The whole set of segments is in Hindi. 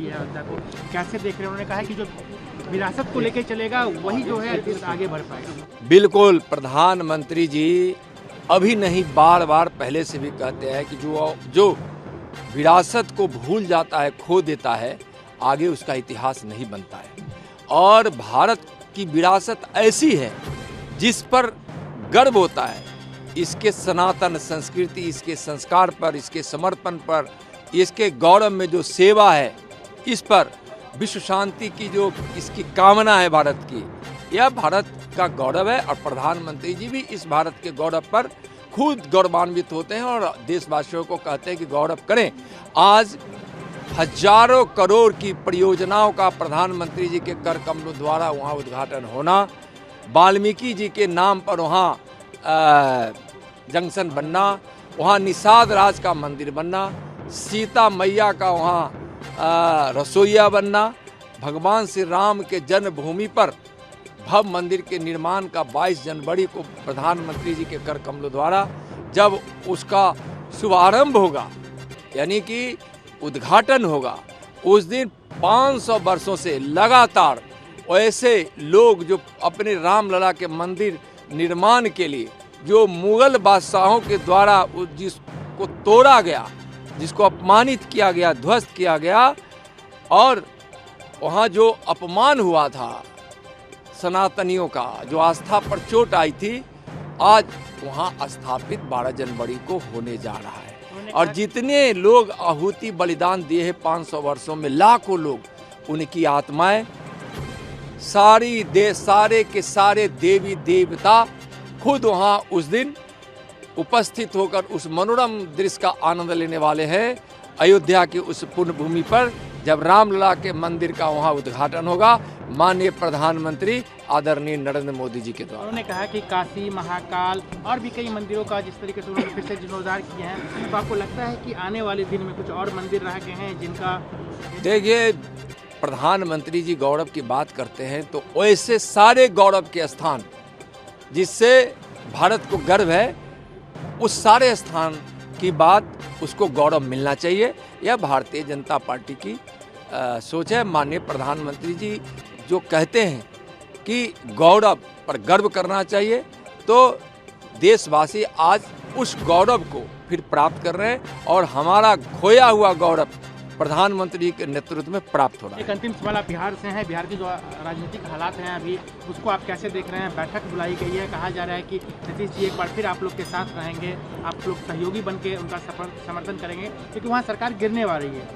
दी है अयोध्या को, कैसे देख रहे हैं? उन्होंने कहा है कि जो विरासत को लेकर चलेगा वही जो है देश आगे बढ़ पाएगा। बिल्कुल, प्रधानमंत्री जी अभी नहीं बार बार पहले से भी कहते हैं कि जो विरासत को भूल जाता है, खो देता है, आगे उसका इतिहास नहीं बनता है। और भारत की विरासत ऐसी है जिस पर गर्व होता है, इसके सनातन संस्कृति, इसके संस्कार पर, इसके समर्पण पर, इसके गौरव में जो सेवा है, इस पर विश्व शांति की जो इसकी कामना है भारत की, यह भारत का गौरव है। और प्रधानमंत्री जी भी इस भारत के गौरव पर खुद गौरवान्वित होते हैं और देशवासियों को कहते हैं कि गौरव करें। आज हजारों करोड़ की परियोजनाओं का प्रधानमंत्री जी के कर कमलों द्वारा वहाँ उद्घाटन होना, वाल्मीकि जी के नाम पर वहाँ जंक्शन बनना, वहाँ निषाद राज का मंदिर बनना, सीता मैया का वहाँ रसोईया बनना, भगवान श्री राम के जन्मभूमि पर भव्य मंदिर के निर्माण का 22 जनवरी को प्रधानमंत्री जी के कर कमलों द्वारा जब उसका शुभारंभ होगा, यानी कि उद्घाटन होगा, उस दिन 500 वर्षों से लगातार ऐसे लोग जो अपने रामलला के मंदिर निर्माण के लिए जो मुगल बादशाहों के द्वारा जिसको तोड़ा गया, जिसको अपमानित किया गया, ध्वस्त किया गया, और वहाँ जो अपमान हुआ था सनातनियों का, जो आस्था पर चोट आई थी, आज वहाँ स्थापित 12 जनवरी को होने जा रहा है। और जितने लोग आहुति बलिदान दिए हैं 500 वर्षों में, लाखों लोग, उनकी आत्माएं सारे के सारे देवी देवता खुद वहाँ उस दिन उपस्थित होकर उस मनोरम दृश्य का आनंद लेने वाले हैं। अयोध्या की उस पुण्य भूमि पर जब रामलला के मंदिर का वहाँ उद्घाटन होगा, माननीय प्रधानमंत्री आदरणीय नरेंद्र मोदी जी के द्वारा। उन्होंने कहा कि काशी, महाकाल और भी कई मंदिरों का जिस तरीके से उन्होंने फिर से जीर्णोद्धार किए हैं, तो आपको लगता है कि आने वाले दिन में कुछ और मंदिर रह गए हैं जिनका? देखिए, प्रधानमंत्री जी गौरव की बात करते हैं तो ऐसे सारे गौरव के स्थान जिससे भारत को गर्व है, उस सारे स्थान की बात उसको गौरव मिलना चाहिए। यह भारतीय जनता पार्टी की सोच है। माननीय प्रधानमंत्री जी जो कहते हैं कि गौरव पर गर्व करना चाहिए, तो देशवासी आज उस गौरव को फिर प्राप्त कर रहे हैं और हमारा खोया हुआ गौरव प्रधानमंत्री के नेतृत्व में प्राप्त हो रहा है। एक अंतिम सवाल, आप बिहार से हैं, बिहार की जो राजनीतिक हालात हैं अभी, उसको आप कैसे देख रहे हैं? बैठक बुलाई गई है, कहा जा रहा है कि नीतीश जी एक बार फिर आप लोग के साथ रहेंगे, आप लोग सहयोगी बन के उनका समर्थन करेंगे, क्योंकि वहाँ सरकार गिरने वाली है।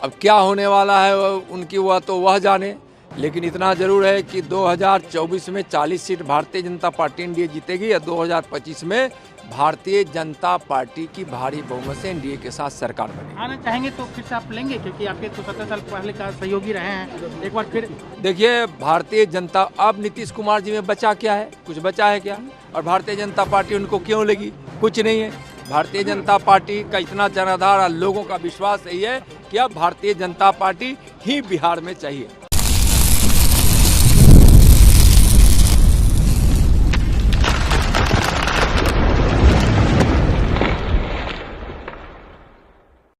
अब क्या होने वाला है उनकी हुआ तो वह जाने, लेकिन इतना जरूर है कि 2024 में 40 seat Bharatiya Janata party NDA जीतेगी या 2025 में भारतीय जनता पार्टी की भारी बहुमत से एनडीए के साथ सरकार बनेगी। आना चाहेंगे तो फिर से आप लेंगे, क्योंकि आपके तो 17 साल पहले का सहयोगी रहे हैं, एक बार फिर? देखिए, भारतीय जनता, अब नीतीश कुमार जी में बचा क्या है? कुछ बचा है क्या? और भारतीय जनता पार्टी उनको क्यों लेगी? कुछ नहीं है। भारतीय जनता पार्टी का इतना जनाधार और लोगों का विश्वास यही है कि अब भारतीय जनता पार्टी ही बिहार में चाहिए।